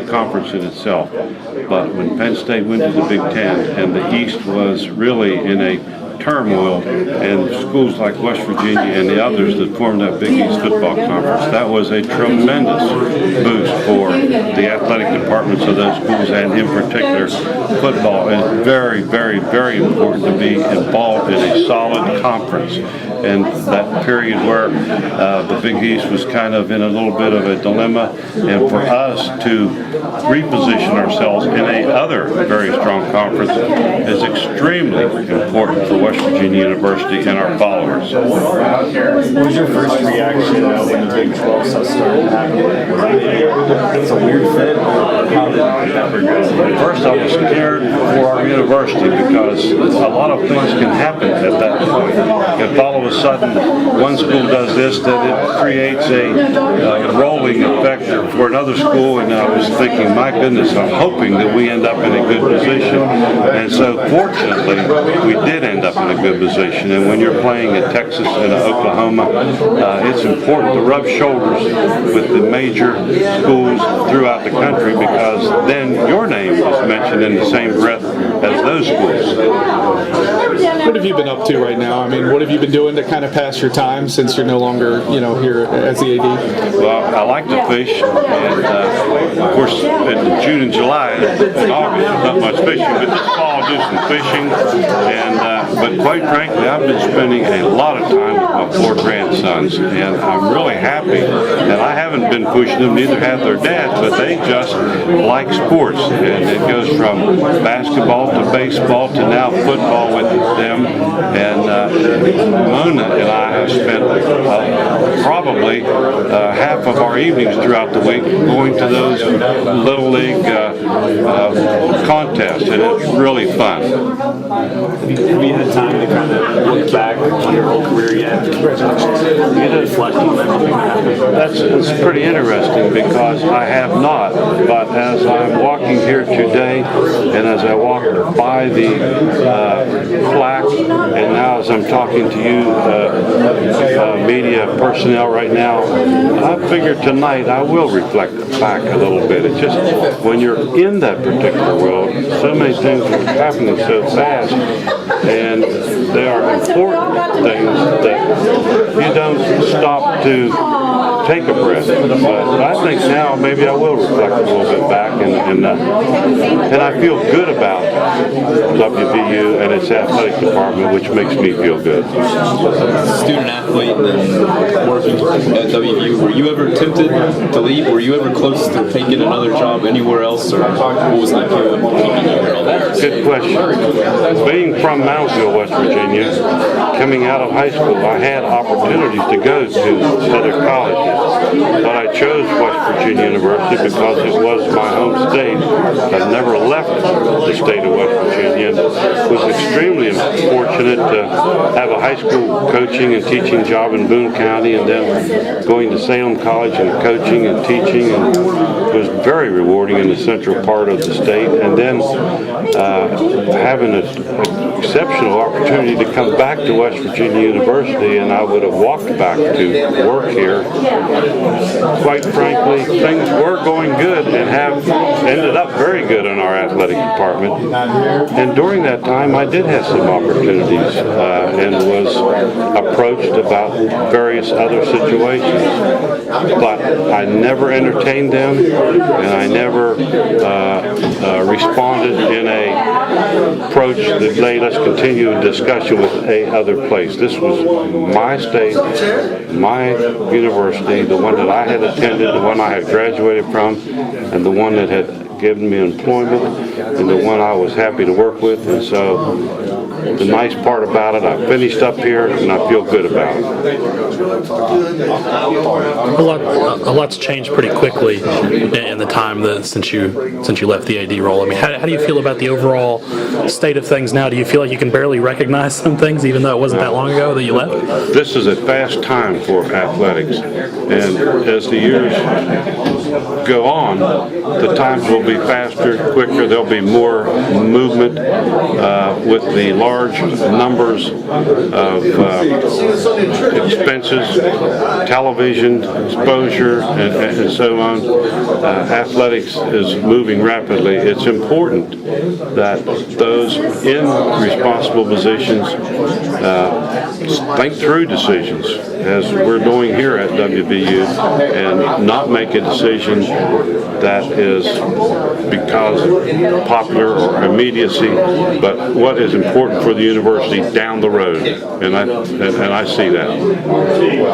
conference in itself. But when Penn State went to the Big Ten and the East was really in a turmoil, and schools like West Virginia and the others that formed that Big East football conference, that was a tremendous boost for the athletic departments of those schools, and in particular football is very, very, very important to be involved in a solid conference. And that period where the Big East was kind of in a little bit of a dilemma, and for us to reposition ourselves in a other very strong conference is extremely important for West Virginia University and our followers. What was your first reaction when the Big 12 stuff started happening? It's a weird fit. How did that progress? First, I was scared for our university because a lot of things can happen at that point. If all of a sudden one school does this, then it creates a rolling effect for another school, and I was thinking, my goodness, I'm hoping that we end up in a good position. And so fortunately, we did end up in a good position. And when you're playing at Texas and Oklahoma, it's important to rub shoulders with the major schools throughout the country, because then your name is mentioned in the same breath as those schools. What have you been up to right now? I mean, what have you been doing to kind of pass your time since you're no longer, here as the AD? Well, I like to fish, and of course, in June and July and August, there's not much fishing, but this fall I'll do some fishing. But quite frankly, I've been spending a lot of time with my 4 grandsons, and I'm really happy. And I haven't been pushing them, neither have their dads, but they just like sports. And it goes from basketball to baseball to now football with them. And Mona and I have spent probably half of our evenings throughout the week going to those Little League contests, and it's really fun. Have you had time to kind of look back on your whole career yet? You had to reflect on everything that happened. That's pretty interesting, because I have not. But as I'm walking here today, and as I walk by the plaque, and now as I'm talking to you, media personnel right now, I figure tonight I will reflect back a little bit. It's just when you're in that particular world, so many things are happening so fast, and they are important things that you don't stop to take a breath. But I think now maybe I will reflect a little bit back, and I feel good about WVU and its athletic department, which makes me feel good. Student athlete and working at WVU, were you ever tempted to leave? Were you ever close to taking another job anywhere else, or what was the appeal of keeping you here all the years? Good question. Being from Moundsville, West Virginia, coming out of high school, I had opportunities to go to other colleges. But I chose West Virginia University because it was my home state. I've never left the state of West Virginia. Was extremely fortunate to have a high school coaching and teaching job in Boone County, and then going to Salem College and coaching and teaching, and it was very rewarding in the central part of the state. And then having an exceptional opportunity to come back to West Virginia University, and I would have walked back to work here. Quite frankly, things were going good and have ended up very good in our athletic department. And during that time, I did have some opportunities and was approached about various other situations. But I never entertained them, and I never responded in a approach that, hey, let's continue a discussion with a other place. This was my state, my university, the one that I had attended, the one I had graduated from, and the one that had given me employment, and the one I was happy to work with. And so the nice part about it, I finished up here, and I feel good about it. A lot's changed pretty quickly in the time since you left the AD role. I mean, how do you feel about the overall state of things now? Do you feel like you can barely recognize some things, even though it wasn't that long ago that you left? This is a fast time for athletics, and as the years go on, the times will be be faster, quicker. There'll be more movement with the large numbers of expenses, television exposure, and so on. Athletics is moving rapidly. It's important that those in responsible positions think through decisions, as we're doing here at WVU, and not make a decision that is because of popular or immediacy, but what is important for the university down the road. And I see that.